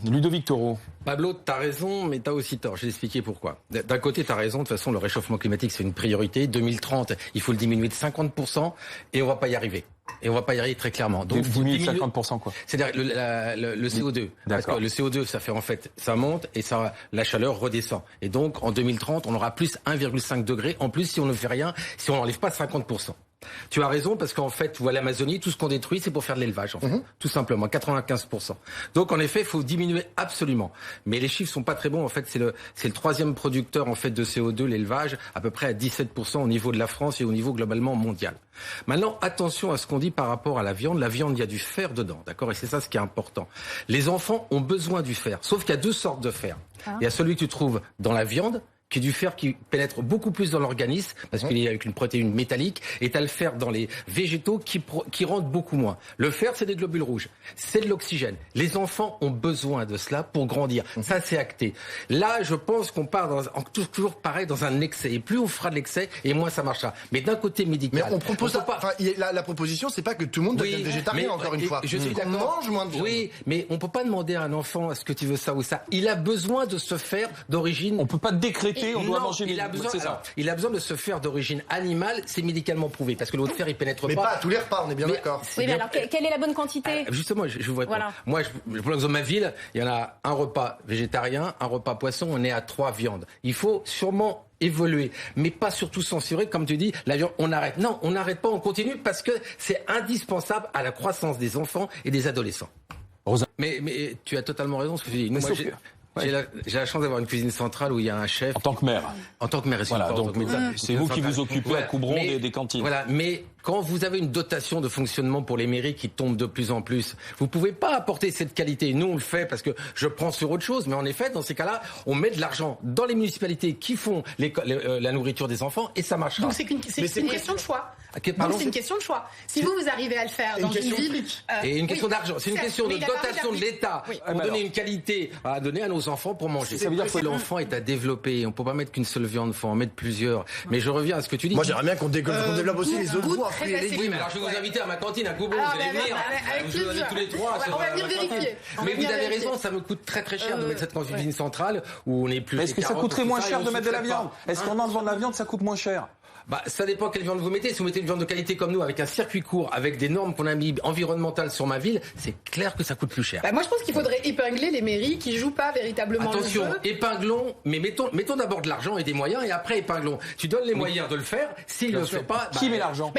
Ludovic Toro. Pablo, tu as raison, mais tu as aussi tort. Je vais expliquer pourquoi. D'un côté, tu as raison. De toute façon, le réchauffement climatique, c'est une priorité. 2030, il faut le diminuer de 50% et on va pas y arriver. Et on va pas y arriver très clairement. Donc, 50% quoi. C'est-à-dire le CO2. Parce que le CO2, ça fait en fait, ça monte et ça, la chaleur redescend. Et donc, en 2030, on aura plus 1,5 degré. En plus, si on ne fait rien, si on n'enlève pas 50%. Tu as raison, parce qu'en fait, tu vois, l'Amazonie, tout ce qu'on détruit, c'est pour faire de l'élevage, en fait. Tout simplement, 95%. Donc, en effet, il faut diminuer absolument. Mais les chiffres sont pas très bons. En fait, c'est le troisième producteur, en fait, de CO2, l'élevage, à peu près à 17% au niveau de la France et au niveau globalement mondial. Maintenant, attention à ce qu'on dit par rapport à la viande. La viande, il y a du fer dedans, d'accord? Et c'est ça ce qui est important. Les enfants ont besoin du fer. Sauf qu'il y a deux sortes de fer. Il y a celui que tu trouves dans la viande, qui est du fer qui pénètre beaucoup plus dans l'organisme, parce qu'il est avec une protéine métallique, et tu as le fer dans les végétaux qui rentre beaucoup moins. Le fer, c'est des globules rouges, c'est de l'oxygène. Les enfants ont besoin de cela pour grandir. Ça, c'est acté. Là, je pense qu'on part toujours pareil dans un excès. Et plus on fera de l'excès, et moins ça marchera. Mais d'un côté médical... Mais on propose pas... Enfin, la proposition, c'est pas que tout le monde devienne végétarien, encore une fois. Je suis d'accord. On mange moins de viande. Oui, mais on peut pas demander à un enfant, est-ce que tu veux ça ou ça? Il a besoin de se faire d'origine... On peut pas décréter. On doit manger il a besoin de se faire d'origine animale, c'est médicalement prouvé, parce que l'autre fer il pénètre pas. Mais pas à tous les repas, on est bien d'accord. Oui, mais alors quelle est la bonne quantité? Justement, je vous réponds. Voilà. Moi, dans ma ville, il y en a un repas végétarien, un repas poisson, on est à 3 viandes. Il faut sûrement évoluer, mais pas surtout censurer, comme tu dis, la viande, on arrête. Non, on n'arrête pas, on continue, parce que c'est indispensable à la croissance des enfants et des adolescents. Mais tu as totalement raison, ce que tu dis. J'ai la chance d'avoir une cuisine centrale où il y a un chef. En tant que maire. En tant que maire. Voilà, donc c'est vous qui vous occupez à Coubron des cantines. Voilà, mais quand vous avez une dotation de fonctionnement pour les mairies qui tombe de plus en plus, vous pouvez pas apporter cette qualité. Nous, on le fait parce que je prends sur autre chose, mais en effet, dans ces cas-là, on met de l'argent dans les municipalités qui font la nourriture des enfants et ça marchera. Donc c'est une question de choix. Donc c'est une question de choix. Si vous arrivez à le faire dans une ville... Et une question d'argent. C'est une question de dotation de l'État pour donner une qualité à donner à nos enfants pour manger. Ça veut dire que l'enfant est à développer. On peut pas mettre qu'une seule viande, faut en mettre plusieurs. Mais je reviens à ce que tu dis. Moi, j'aimerais bien qu'on développe aussi les autres goûts. Oui, mais alors je vais vous inviter à ma cantine à Coubron, vous allez venir. Vous allez tous les trois. On va venir vérifier. Mais vous avez raison, ça me coûte très très cher de mettre cette cuisine centrale où on est plus. Est-ce que ça coûterait moins cher de mettre de la viande? Est-ce qu'en vendant de la viande, ça coûte moins cher? Ça dépend quelle viande vous mettez. Si vous mettez une viande de qualité comme nous, avec un circuit court, avec des normes qu'on a mis environnementales sur ma ville, c'est clair que ça coûte plus cher. Moi, je pense qu'il faudrait épingler les mairies qui jouent pas véritablement le jeu. Attention, épinglons, mais mettons d'abord de l'argent et des moyens, et après épinglons. Tu donnes les moyens de le faire. S'il ne le fait pas, qui met l'argent?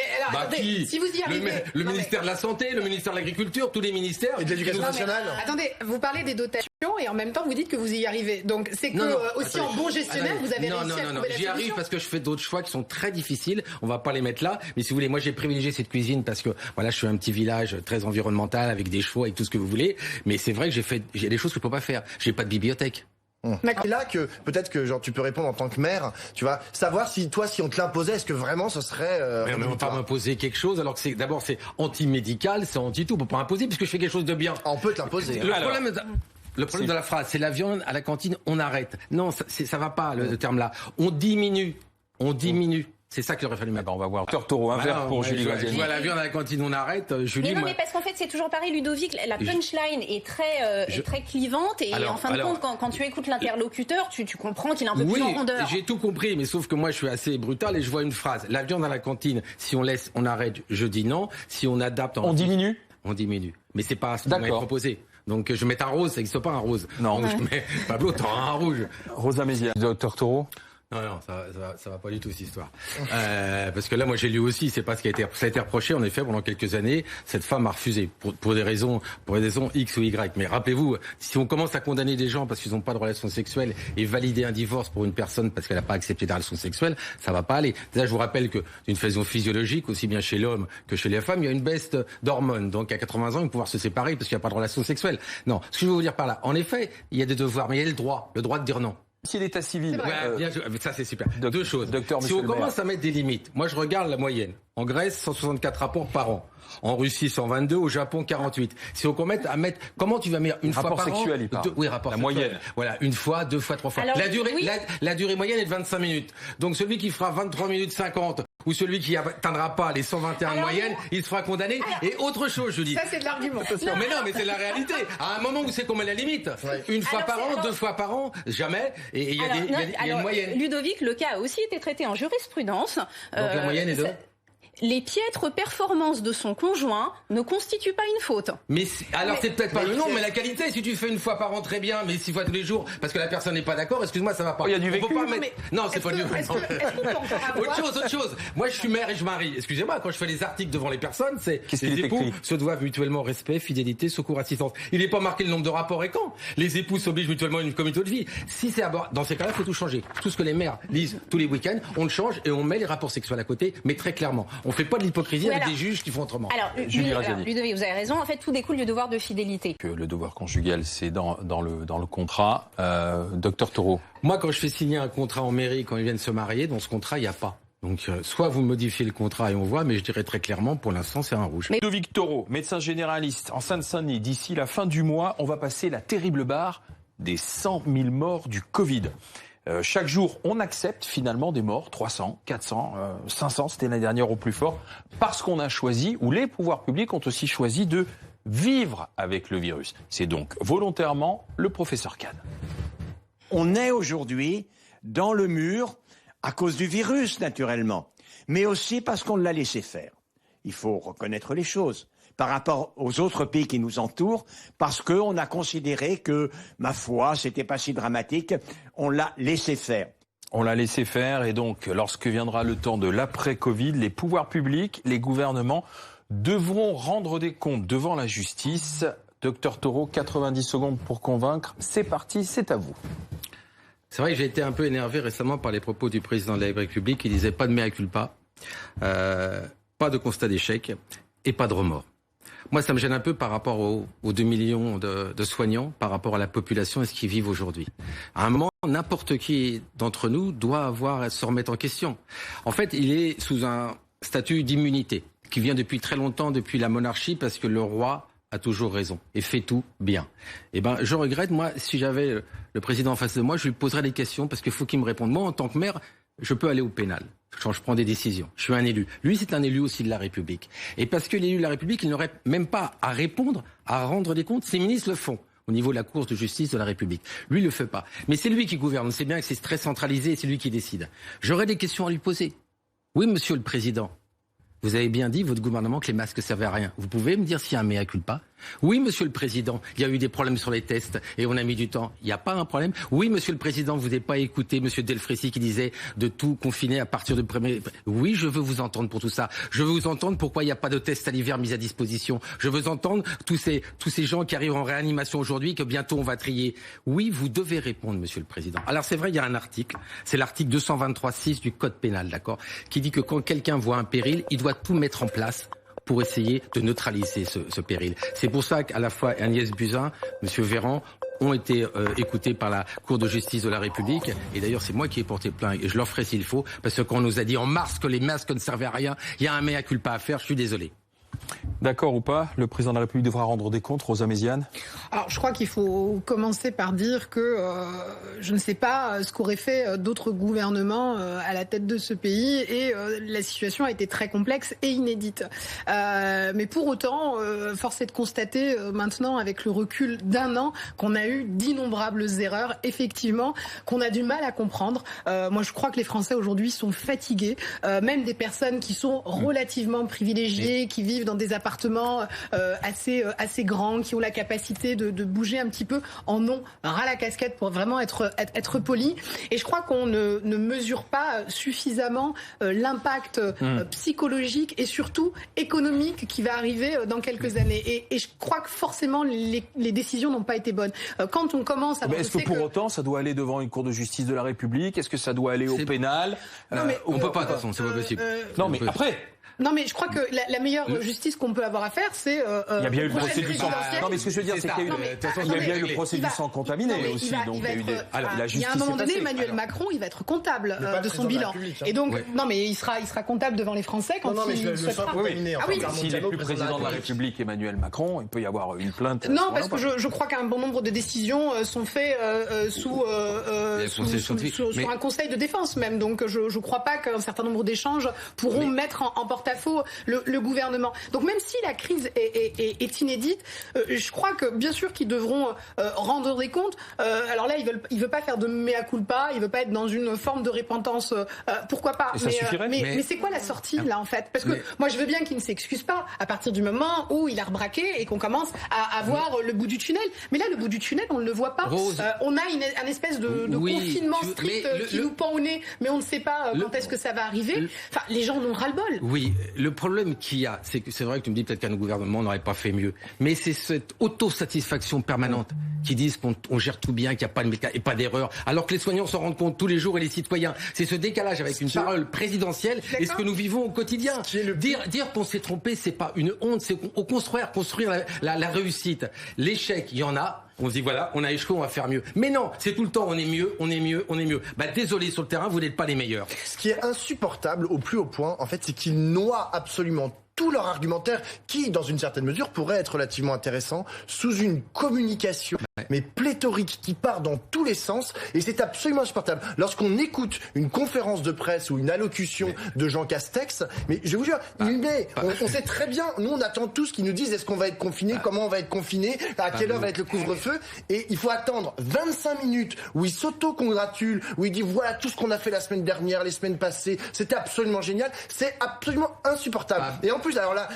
Qui? Si vous y arrivez, le ministère de la Santé, le ministère de l'Agriculture, tous les ministères. Et de l'Éducation nationale. Attendez, vous parlez des dotations et en même temps vous dites que vous y arrivez. Donc c'est que aussi en bon gestionnaire, vous avez réussi à trouver la solution. J'y arrive parce que je fais d'autres choix qui sont très difficiles. On va pas les mettre là, mais si vous voulez, moi j'ai privilégié cette cuisine parce que voilà, je suis un petit village très environnemental avec des chevaux, avec tout ce que vous voulez. Mais c'est vrai que j'ai des choses que je peux pas faire. J'ai pas de bibliothèque. Et là que peut-être que genre tu peux répondre en tant que maire, tu vas savoir si on te l'imposait, est-ce que vraiment ce serait mais on va pas m'imposer quelque chose alors que c'est anti-médical, c'est anti-tout. On peut pas imposer puisque je fais quelque chose de bien. On peut te l'imposer. Le problème de la phrase, c'est la viande à la cantine, on arrête. Non, ça va pas le terme là. On diminue. C'est ça qu'il aurait fallu mettre. On va voir. Toro, un verre pour Julie Loisier. Voilà, la viande à la cantine, on arrête. Julie, mais parce qu'en fait, c'est toujours pareil, Ludovic. La punchline est très clivante et en fin de compte, quand tu écoutes l'interlocuteur, tu comprends qu'il est un peu plus en rondeur. J'ai tout compris, mais sauf que moi, je suis assez brutal et je vois une phrase. La viande à la cantine, si on laisse, on arrête. Je dis non. Si on adapte, on diminue. On diminue. Mais c'est pas ce qu'on m'a proposé. Donc je mets un rose, ça n'existe pas un rose. Non. Donc, je mets Pablo, t'en as un rouge. Rosa Mézia. Docteur Toro. Non, ça va pas du tout cette histoire. Parce que là, moi, j'ai lu aussi, c'est pas ce qui ça a été reproché. En effet, pendant quelques années, cette femme a refusé pour des raisons X ou Y. Mais rappelez-vous, si on commence à condamner des gens parce qu'ils n'ont pas de relation sexuelle et valider un divorce pour une personne parce qu'elle n'a pas accepté de relation sexuelle, ça va pas aller. Déjà, je vous rappelle que d'une façon physiologique, aussi bien chez l'homme que chez les femmes, il y a une baisse d'hormones. Donc, à 80 ans, ils vont pouvoir se séparer parce qu'il n'y a pas de relation sexuelle. Non, ce que je veux vous dire par là, en effet, il y a des devoirs, mais il y a le droit de dire non. C'est l'état civil. Bien sûr, ça c'est super. Deux choses. Si on commence à mettre des limites, moi je regarde la moyenne. En Grèce, 164 rapports par an. En Russie, 122. Au Japon, 48. Si on commence à mettre, comment tu vas mettre une fois par sexuel, an? Oui, rapport sexuel. Moyenne. Voilà, une fois, 2 fois, 3 fois. Alors, la durée moyenne est de 25 minutes. Donc celui qui fera 23 minutes 50 ou celui qui n'atteindra pas les 121 de moyenne, il sera condamné. Et autre chose, je dis. Ça, c'est de l'argument. Mais non, mais c'est la réalité. À un moment où c'est qu'on met la limite. Une fois par an, 2 fois par an, jamais. Et il y a une moyenne. Ludovic, le cas a aussi été traité en jurisprudence. Donc la moyenne est de... Les piètres performances de son conjoint ne constituent pas une faute. Mais alors c'est peut-être pas le nom, mais la qualité. Si tu fais une fois par an, très bien, mais 6 fois tous les jours, parce que la personne n'est pas d'accord, excuse-moi, ça va pas. Il y a du vécu. Non, c'est pas du vécu. Autre chose. Moi, je suis mère et je marie. Excusez-moi, quand je fais les articles devant les personnes, c'est les époux se doivent mutuellement respect, fidélité, secours, assistance. Il n'est pas marqué le nombre de rapports et quand. Les époux s'obligent mutuellement à une communauté de vie. Si c'est dans ces cas-là, il faut tout changer. Tout ce que les mères lisent tous les week-ends, on le change et on met les rapports sexuels à côté, mais très clairement. On fait pas de l'hypocrisie avec des juges qui font autrement. Alors, Ludovic, vous avez raison. En fait, tout découle du devoir de fidélité. Que le devoir conjugal, c'est dans le contrat. Docteur Taureau. Moi, quand je fais signer un contrat en mairie, quand ils viennent se marier, dans ce contrat, il n'y a pas. Donc, soit vous modifiez le contrat et on voit, mais je dirais très clairement, pour l'instant, c'est un rouge. Ludovic Taureau, médecin généraliste en Seine-Saint-Denis. D'ici la fin du mois, on va passer la terrible barre des 100 000 morts du Covid. Chaque jour, on accepte finalement des morts, 300, 400, 500, c'était l'année dernière au plus fort, parce qu'on a choisi, ou les pouvoirs publics ont aussi choisi de vivre avec le virus. C'est donc volontairement le professeur Kahn. On est aujourd'hui dans le mur à cause du virus, naturellement, mais aussi parce qu'on l'a laissé faire. Il faut reconnaître les choses par rapport aux autres pays qui nous entourent, parce qu'on a considéré que, ma foi, c'était pas si dramatique, on l'a laissé faire. On l'a laissé faire et donc, lorsque viendra le temps de l'après-Covid, les pouvoirs publics, les gouvernements devront rendre des comptes devant la justice. Docteur Taureau, 90 secondes pour convaincre. C'est parti, c'est à vous. C'est vrai que j'ai été un peu énervé récemment par les propos du président de la République qui disait pas de mea culpa, pas de constat d'échec et pas de remords. Moi, ça me gêne un peu par rapport aux 2 millions de soignants, par rapport à la population et ce qu'ils vivent aujourd'hui. À un moment, n'importe qui d'entre nous doit se remettre en question. En fait, il est sous un statut d'immunité qui vient depuis très longtemps, depuis la monarchie, parce que le roi a toujours raison et fait tout bien. Eh ben, je regrette, moi, si j'avais le président en face de moi, je lui poserais des questions parce qu'il faut qu'il me réponde. Moi, en tant que maire, je peux aller au pénal quand je prends des décisions. Je suis un élu. Lui, c'est un élu aussi de la République. Et parce que l'élu de la République, il n'aurait même pas à répondre, à rendre des comptes. Ses ministres le font au niveau de la Cour de justice de la République. Lui, il le fait pas. Mais c'est lui qui gouverne. On sait bien que c'est très centralisé et c'est lui qui décide. J'aurais des questions à lui poser. Oui, monsieur le président. Vous avez bien dit, votre gouvernement, que les masques servaient à rien. Vous pouvez me dire s'il y a un mea culpa ? Oui, monsieur le président, il y a eu des problèmes sur les tests et on a mis du temps. Il n'y a pas un problème. Oui, monsieur le président, vous n'avez pas écouté monsieur Delfrécy qui disait de tout confiner à partir du premier... Oui, je veux vous entendre pour tout ça. Je veux vous entendre pourquoi il n'y a pas de tests salivaires mis à disposition. Je veux entendre tous ces gens qui arrivent en réanimation aujourd'hui que bientôt on va trier. Oui, vous devez répondre, monsieur le président. Alors c'est vrai, il y a un article, c'est l'article 223.6 du Code pénal, d'accord, qui dit que quand quelqu'un voit un péril, il doit tout mettre en place pour essayer de neutraliser ce péril. C'est pour ça qu'à la fois Agnès Buzyn, M. Véran ont été écoutés par la Cour de justice de la République. Et d'ailleurs, c'est moi qui ai porté plainte et je leur ferai s'il faut, parce que quand on nous a dit en mars que les masques ne servaient à rien, il y a un mea culpa à faire, je suis désolé. D'accord ou pas, le président de la République devra rendre des comptes, Rosa Méziane ? Alors, je crois qu'il faut commencer par dire que je ne sais pas ce qu'auraient fait d'autres gouvernements à la tête de ce pays et la situation a été très complexe et inédite. Mais pour autant, force est de constater maintenant, avec le recul d'un an, qu'on a eu d'innombrables erreurs, effectivement, qu'on a du mal à comprendre. Moi, je crois que les Français aujourd'hui sont fatigués, même des personnes qui sont relativement privilégiées, qui vivent dans des appartements assez grands, qui ont la capacité de bouger un petit peu, en ont ras la casquette pour vraiment être poli. Et je crois qu'on ne mesure pas suffisamment l'impact psychologique et surtout économique qui va arriver dans quelques années. Et je crois que forcément les décisions n'ont pas été bonnes. Quand on commence à... Est-ce que pour autant ça doit aller devant une Cour de justice de la République ? Est-ce que ça doit aller au pénal ? On peut pas, de toute façon, c'est pas possible. Non, mais après... Non, mais je crois que la meilleure justice qu'on peut avoir à faire, c'est... il y a bien eu le procès du sang. Non, mais ce que je veux dire, c'est qu'il y a bien eu le procès du sang contaminé aussi. Donc il y a un moment donné, Emmanuel Macron, il va être comptable de son bilan. Et donc, non, mais il sera comptable devant les Français quand il souhaitera. S'il n'est plus président de la République, Emmanuel Macron, il peut y avoir une plainte. Non, parce que je crois qu'un bon nombre de décisions sont faites sur un conseil de défense même. Donc, je ne crois pas qu'un certain nombre d'échanges pourront mettre en porte-à-faux le gouvernement. Donc même si la crise est inédite, je crois que bien sûr qu'ils devront rendre des comptes. Alors là, il veut pas faire de mea culpa, il veut pas être dans une forme de repentance. Pourquoi pas? Mais c'est quoi la sortie là en fait? Parce que moi je veux bien qu'il ne s'excuse pas à partir du moment où il a rebraqué et qu'on commence à voir le bout du tunnel. Mais là, le bout du tunnel, on ne le voit pas. On a un espèce de confinement strict qui nous pend au nez, mais on ne sait pas quand est-ce que ça va arriver. Enfin, les gens en ont ras-le-bol. Oui, le problème qu'il y a, c'est que c'est vrai que tu me dis peut-être qu'un gouvernement n'aurait pas fait mieux, mais c'est cette autosatisfaction permanente qui disent qu'on gère tout bien, qu'il n'y a pas de médecin et pas d'erreur, alors que les soignants s'en rendent compte tous les jours et les citoyens. C'est ce décalage avec une parole présidentielle et ce que nous vivons au quotidien. Dire qu'on s'est trompé, c'est pas une honte, c'est construire la réussite. L'échec, il y en a. On se dit voilà, on a échoué, on va faire mieux. Mais non, c'est tout le temps, on est mieux. Bah désolé, sur le terrain, vous n'êtes pas les meilleurs. Ce qui est insupportable au plus haut point, en fait, c'est qu'ils noient absolument tout leur argumentaire qui, dans une certaine mesure, pourrait être relativement intéressant sous une communication mais pléthorique qui part dans tous les sens et c'est absolument insupportable. Lorsqu'on écoute une conférence de presse ou une allocution de Jean Castex, mais je vous jure, on sait très bien, nous on attend tous qu'ils nous disent est-ce qu'on va être confiné, comment on va être confiné, à quelle heure va être le couvre-feu et il faut attendre 25 minutes où il s'auto-congratule, où il dit voilà tout ce qu'on a fait la semaine dernière, les semaines passées, c'était absolument génial, c'est absolument insupportable. Et en plus, alors là,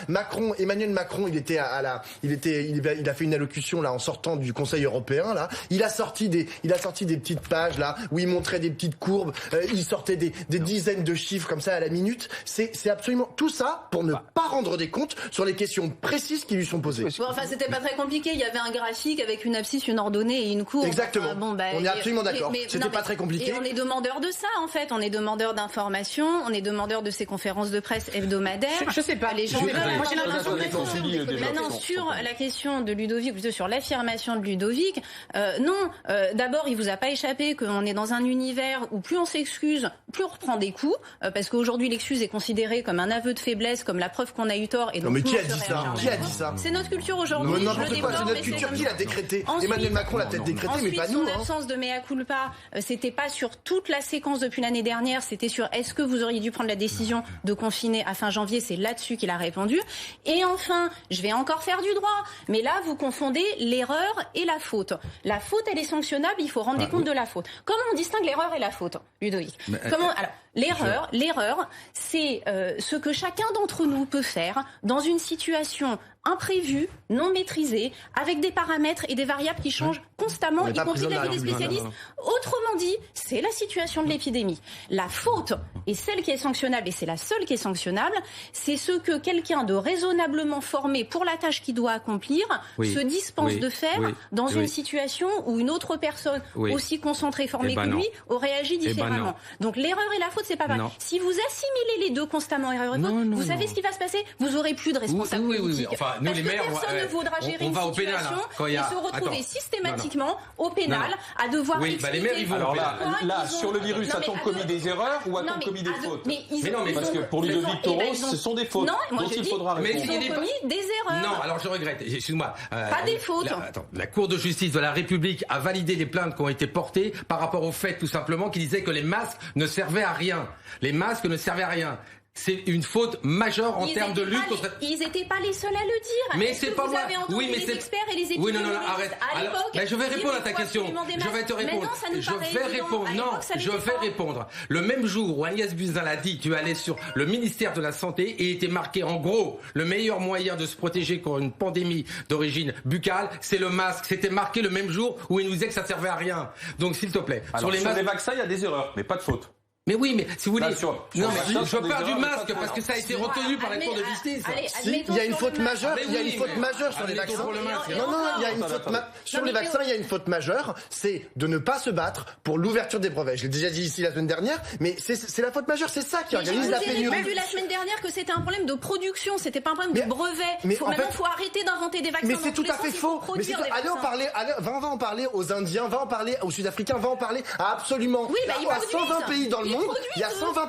Emmanuel Macron, il a fait une allocution là en sortant du Conseil européen là. Il a sorti des petites pages là où il montrait des petites courbes. Il sortait des dizaines de chiffres comme ça à la minute. C'est absolument tout ça pour ne pas rendre des comptes sur les questions précises qui lui sont posées. Bon, enfin, c'était pas très compliqué. Il y avait un graphique avec une abscisse, une ordonnée et une courbe. Exactement. On est absolument d'accord. C'était pas très compliqué. Et on est demandeur de ça en fait. On est demandeur d'informations. On est demandeur de ces conférences de presse hebdomadaires. Je sais pas. Les gens. Moi, j'ai l'impression que maintenant sur la question de Ludovic, plutôt sur l'affirmation de Ludovic, non. D'abord, il vous a pas échappé qu'on est dans un univers où plus on s'excuse, plus on reprend des coups, parce qu'aujourd'hui l'excuse est considérée comme un aveu de faiblesse, comme la preuve qu'on a eu tort. Et donc, non mais qui a dit ça? C'est notre culture aujourd'hui. N'importe quoi. C'est notre culture qui l'a décrété. Emmanuel Macron l'a peut-être décrété, mais pas nous. Son absence de mea culpa, c'était pas sur toute la séquence depuis l'année dernière, c'était sur est-ce que vous auriez dû prendre la décision de confiner à fin janvier. C'est là-dessus qu'il a répondu. Et enfin, je vais encore faire du droit, mais là vous confondez l'erreur et la faute. La faute, elle est sanctionnable, il faut rendre des comptes de la faute. Comment on distingue l'erreur et la faute, Ludovic? Alors, l'erreur, c'est ce que chacun d'entre nous peut faire dans une situation imprévue, non maîtrisée, avec des paramètres et des variables qui changent constamment, y compris l'avis des spécialistes. Autrement dit, c'est la situation de l'épidémie. La faute est celle qui est sanctionnable, et c'est la seule qui est sanctionnable, c'est ce que quelqu'un de raisonnablement formé pour la tâche qu'il doit accomplir se dispense de faire dans une situation où une autre personne aussi concentrée, formée que lui, aurait agi différemment. Donc l'erreur et la faute, c'est pas pareil. Si vous assimilez les deux constamment, erreur et faute, vous savez ce qui va se passer? Vous aurez plus de responsabilité politique. Enfin, nous, les maires, personne ne voudra gérer une situation et se retrouver systématiquement au pénal à devoir expliquer. Les maires, ils vont. Alors là, sur le virus, a-t-on commis des erreurs ou a-t-on commis des fautes? Parce que pour Ludovic Toros, ce sont des fautes. Non, il faudra répondre. Ils ont commis des erreurs. Non, alors je regrette. Excuse-moi. Pas des fautes. La Cour de justice de la République a validé les plaintes qui ont été portées par rapport au fait, tout simplement, qui disait que les masques ne servaient à rien. Les masques ne servaient à rien. C'est une faute majeure en termes de lutte contre... Ils n'étaient pas les seuls à le dire. Mais c'est pas moi. Vous avez entendu les experts et les épidémiologistes arrête. à l'époque. Je vais répondre à ta question. Je vais te répondre. Je vais répondre. Le même jour où Agnès Buzyn l'a dit, tu allais sur le ministère de la Santé et il était marqué en gros, le meilleur moyen de se protéger contre une pandémie d'origine buccale, c'est le masque. C'était marqué le même jour où il nous disait que ça servait à rien. Donc s'il te plaît. Alors, sur les vaccins, il y a des erreurs, mais pas de faute. Mais oui, mais si vous voulez, je parle du masque parce que ça a été retenu par la Cour de justice. Il y a une faute majeure, il y a une faute majeure sur les vaccins. Non, il y a une faute sur les vaccins, il y a une faute majeure, c'est de ne pas se battre pour l'ouverture des brevets. Je l'ai déjà dit ici la semaine dernière, mais c'est la faute majeure, c'est ça qui organise la pénurie. J'ai vu la semaine dernière que c'était un problème de production, c'était pas un problème de brevet. Maintenant, il faut arrêter d'inventer des vaccins. Mais c'est tout à fait faux. Allez en parler, va en parler aux Indiens, va en parler aux Sud-Africains, va en parler à absolument. Oui, il y a 120 pays dans le monde. Il y a 120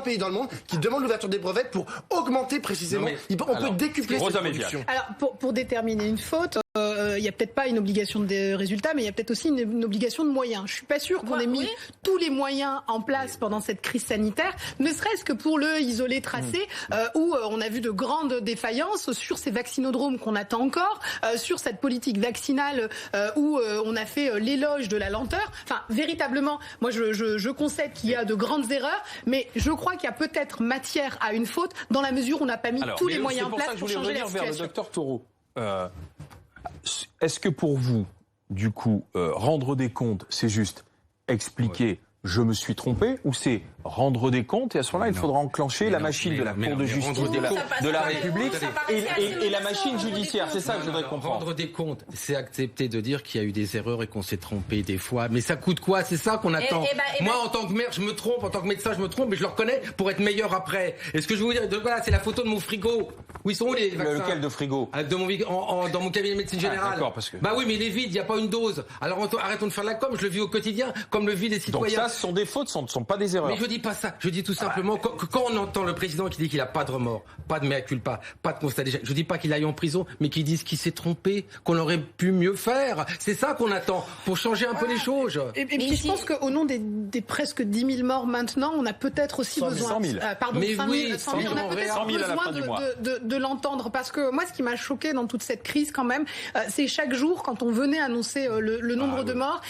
pays dans le monde qui demandent l'ouverture des brevets pour augmenter précisément. On peut décupler cette production. Alors, pour déterminer une faute, il y a peut-être pas une obligation de résultat, mais il y a peut-être aussi une obligation de moyens. Je suis pas sûre qu'on ait mis tous les moyens en place pendant cette crise sanitaire, ne serait-ce que pour le isoler, tracer, où on a vu de grandes défaillances sur ces vaccinodromes qu'on attend encore, sur cette politique vaccinale où on a fait l'éloge de la lenteur. Enfin, véritablement, moi je concède qu'il y a de grandes erreurs, mais je crois qu'il y a peut-être matière à une faute dans la mesure où on n'a pas mis tous les moyens en place pour changer la situation. Vers le docteur Taureau. Est-ce que pour vous, du coup, rendre des comptes, c'est juste expliquer je me suis trompé, ou c'est rendre des comptes et à ce moment-là, il faudra enclencher la machine de la Cour de justice de la République et la machine judiciaire. C'est ça que je voudrais comprendre. Rendre des comptes, c'est accepter de dire qu'il y a eu des erreurs et qu'on s'est trompé des fois. Mais ça coûte quoi? C'est ça qu'on attend. Moi, en tant que maire, je me trompe. En tant que médecin, je me trompe, mais je le reconnais pour être meilleur après. Et ce que je veux vous dire, voilà, c'est la photo de mon frigo. Où ils sont où les vaccins? Lequel de frigo? Dans mon cabinet de médecine générale. D'accord, parce que... Bah oui, mais il est vide, il n'y a pas une dose. Alors arrêtons de faire la com, je le vis au quotidien, comme le vivent les citoyens. Donc ça, ce sont des fautes, ce ne sont pas des erreurs. Mais je dis pas ça. Je dis tout simplement, quand on entend le président qui dit qu'il n'a pas de remords, pas de mea culpa, pas de constat d'échec, je dis pas qu'il aille en prison, mais qu'il dise qu'il s'est trompé, qu'on aurait pu mieux faire. C'est ça qu'on attend, pour changer un peu les choses. Et puis je pense qu'au nom des presque 10 000 morts maintenant, on a peut-être aussi besoin... 100 000. Pardon, mais 100 000, 100 000, on a peut-être besoin de l'entendre. Parce que moi, ce qui m'a choqué dans toute cette crise quand même, c'est chaque jour, quand on venait annoncer le nombre de morts,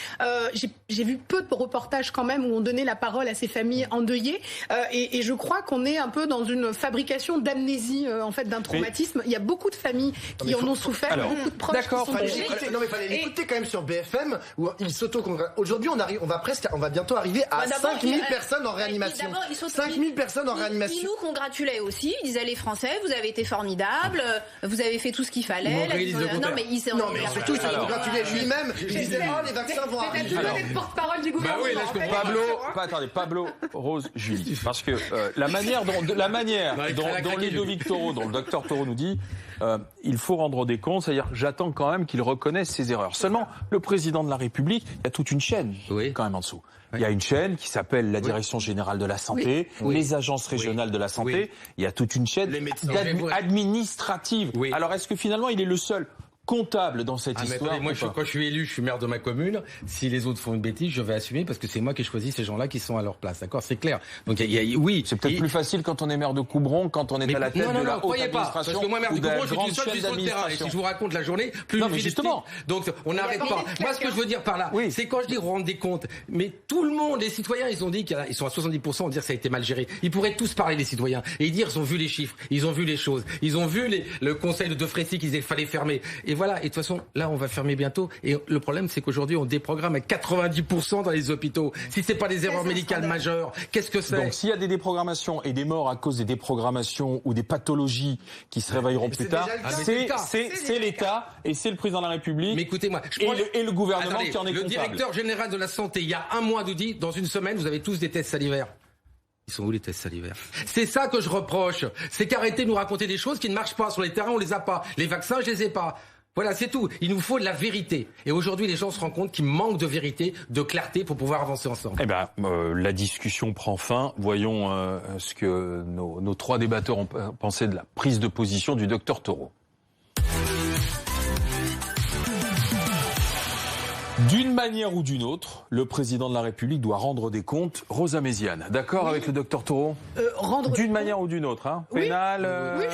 j'ai vu peu de reportages quand même où on donnait la parole à ces familles endeuillées. Et je crois qu'on est un peu dans une fabrication d'amnésie, en fait, d'un traumatisme. Il y a beaucoup de familles qui en ont souffert, beaucoup de proches qui sont touchés. Non, mais fallait l'écouter quand même sur BFM, où il s'auto-congratule. Aujourd'hui, on va bientôt arriver à 5000 personnes en réanimation. 5000 personnes en réanimation. Il nous congratulait aussi. Il disait les Français, vous avez été formidables, vous avez fait tout ce tout ce qu'il fallait. Non, mais il s'est surtout, il s'est congratulé lui-même. Il disait, oh, les vaccins vont arriver. C'est peut-être le porte-parole du gouvernement. Pablo, Rose, Julie. Parce que la manière dont Ludovic Toro, dont le docteur Toro nous dit, il faut rendre des comptes, c'est-à-dire j'attends quand même qu'il reconnaisse ses erreurs. Seulement, le président de la République, il y a toute une chaîne quand même en dessous. Il y a une chaîne qui s'appelle la Direction Générale de la Santé, les agences régionales de la santé. Il y a toute une chaîne administrative. Alors, est-ce que finalement, il est le seul comptable dans cette histoire? Moi, quand je suis élu, je suis maire de ma commune. Si les autres font une bêtise, je vais assumer parce que c'est moi qui ai choisi ces gens-là qui sont à leur place. D'accord, c'est clair. Donc oui, c'est peut-être plus facile quand on est maire de Coubron, quand on est à la tête de la haute administration. Parce que moi, maire de Coubron, je suis seul sur le terrain. Et si je vous raconte la journée, plus non, mais justement. Donc on n'arrête pas. Moi, ce que je veux dire par là, c'est quand je dis rendre des comptes. Mais tout le monde, les citoyens, ils ont dit qu'ils sont à 70% à dire que ça a été mal géré. Ils pourraient tous parler, les citoyens, et dire ils ont vu les chiffres, ils ont vu les choses, ils ont vu le conseil de Frécy qu'ils fallait fermer. Et voilà. Et de toute façon. Là, on va fermer bientôt. Et le problème, c'est qu'aujourd'hui, on déprogramme à 90% dans les hôpitaux. Si c'est pas des erreurs médicales majeures, qu'est-ce que c'est? Donc, s'il y a des déprogrammations et des morts à cause des déprogrammations ou des pathologies qui se réveilleront plus tard, c'est l'État et c'est le président de la République. Mais écoutez-moi, et le gouvernement qui en est comptable. Le directeur général de la santé, il y a un mois, nous dit, dans une semaine, vous avez tous des tests salivaires. Ils sont où les tests salivaires? C'est ça que je reproche. C'est qu'arrêtez de nous raconter des choses qui ne marchent pas. Sur les terrains, on les a pas. Les vaccins, je les ai pas. Voilà, c'est tout. Il nous faut de la vérité. Et aujourd'hui, les gens se rendent compte qu'il manque de vérité, de clarté pour pouvoir avancer ensemble. Eh ben, la discussion prend fin. Voyons ce que nos trois débatteurs ont pensé de la prise de position du docteur Toro. D'une manière ou d'une autre, le président de la République doit rendre des comptes. Rosa Méziane, d'accord avec le docteur Toro? D'une manière ou d'une autre, hein? Pénal, oui,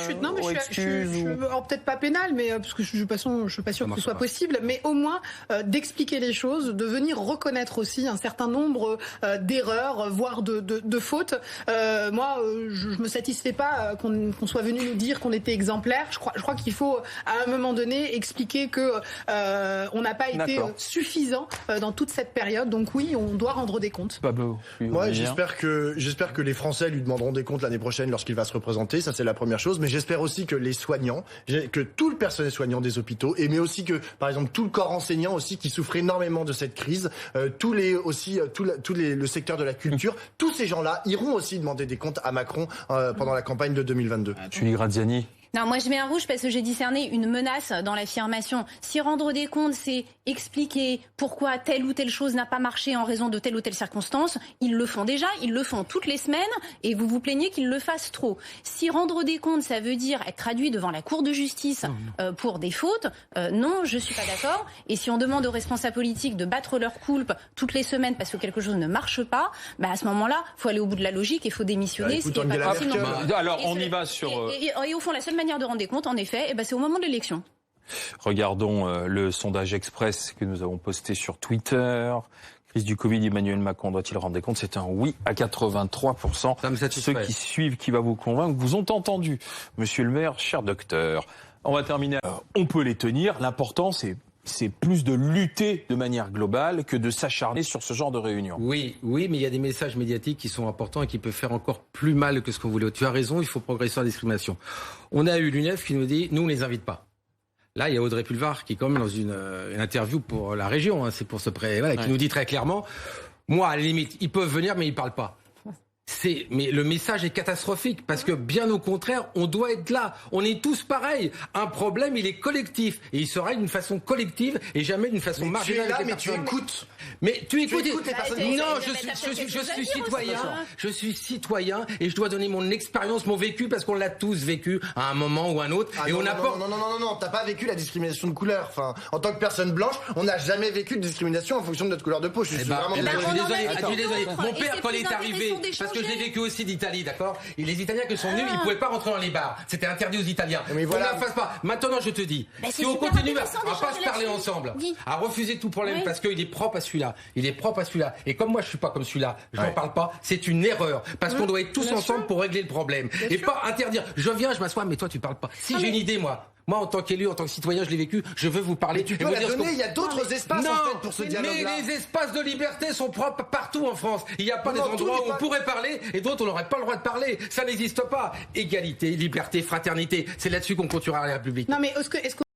je suis peut-être pas pénal, mais parce que je suis pas sûr que ce soit possible, mais au moins d'expliquer les choses, de venir reconnaître aussi un certain nombre d'erreurs, voire de fautes. Moi, je me satisfais pas qu'on soit venu nous dire qu'on était exemplaire. Je crois qu'il faut à un moment donné expliquer que on n'a pas été suffisamment suffisant dans toute cette période. Donc oui, on doit rendre des comptes. Pablo. Ouais, j'espère que les Français lui demanderont des comptes l'année prochaine lorsqu'il va se représenter. Ça, c'est la première chose. Mais j'espère aussi que les soignants, que tout le personnel soignant des hôpitaux, mais aussi que, par exemple, tout le corps enseignant aussi qui souffre énormément de cette crise, le secteur de la culture, tous ces gens-là iront aussi demander des comptes à Macron pendant la campagne de 2022. Julie Graziani. Non, moi je mets un rouge parce que j'ai discerné une menace dans l'affirmation. Si rendre des comptes, c'est expliquer pourquoi telle ou telle chose n'a pas marché en raison de telle ou telle circonstance, ils le font déjà, ils le font toutes les semaines et vous vous plaignez qu'ils le fassent trop. Si rendre des comptes, ça veut dire être traduit devant la Cour de justice pour des fautes, non, je suis pas d'accord. Et si on demande aux responsables politiques de battre leur coulpe toutes les semaines parce que quelque chose ne marche pas, à ce moment-là, faut aller au bout de la logique et il faut démissionner. Écoute, ce qui est pas possible. Alors, on y va sur... Et au fond, la seule manière de rendre des comptes, en effet, c'est au moment de l'élection. Regardons le sondage Express que nous avons posté sur Twitter. Crise du Covid, Emmanuel Macron doit-il rendre des comptes? C'est un oui à 83%. Ceux qui suivent, qui va vous convaincre, vous ont entendu. Monsieur le maire, cher docteur. On va terminer. On peut les tenir. L'important, c'est plus de lutter de manière globale que de s'acharner sur ce genre de réunion. Oui, mais il y a des messages médiatiques qui sont importants et qui peuvent faire encore plus mal que ce qu'on voulait. Tu as raison, il faut progresser sur la discrimination. On a eu l'UNEF qui nous dit, nous on les invite pas. Là, il y a Audrey Pulvar qui est quand même dans une interview pour la région, c'est pour ce prêt, qui nous dit très clairement, moi à la limite, ils peuvent venir mais ils parlent pas. Mais le message est catastrophique parce que bien au contraire, on doit être là. On est tous pareils. Un problème, il est collectif et il sera d'une façon collective et jamais d'une façon marginale. Tu es là, mais tu écoutes. Mais tu écoutes les personnes. Non, je suis citoyen. Je suis citoyen et je dois donner mon expérience, mon vécu parce qu'on l'a tous vécu à un moment ou un autre. Et on apporte. Non, t'as pas vécu la discrimination de couleur. Enfin, en tant que personne blanche, on n'a jamais vécu de discrimination en fonction de notre couleur de peau. Je suis vraiment désolé. Mon père, quand il est arrivé, parce que je l'ai vécu aussi d'Italie, d'accord. Et les Italiens qui sont venus, ils pouvaient pas rentrer dans les bars. C'était interdit aux Italiens. Mais voilà. On ne fasse pas. Maintenant, je te dis, si on continue à pas se parler ensemble, à refuser tout problème parce qu'il est propre à celui-là, et comme moi je suis pas comme celui-là, je n'en parle pas, c'est une erreur. Parce qu'on doit être tous ensemble pour régler le problème. Et pas interdire. Je viens, je m'assois, mais toi tu parles pas. Si j'ai une idée, moi, en tant qu'élu, en tant que citoyen, je l'ai vécu, je veux vous parler. Mais tu peux la donner, il y a d'autres espaces en fait pour ce dialogue-là. Mais les espaces de liberté sont propres partout en France. Il n'y a pas des endroits où on pourrait parler et d'autres où on n'aurait pas le droit de parler. Ça n'existe pas. Égalité, liberté, fraternité, c'est là-dessus qu'on construira la République. Non mais est-ce que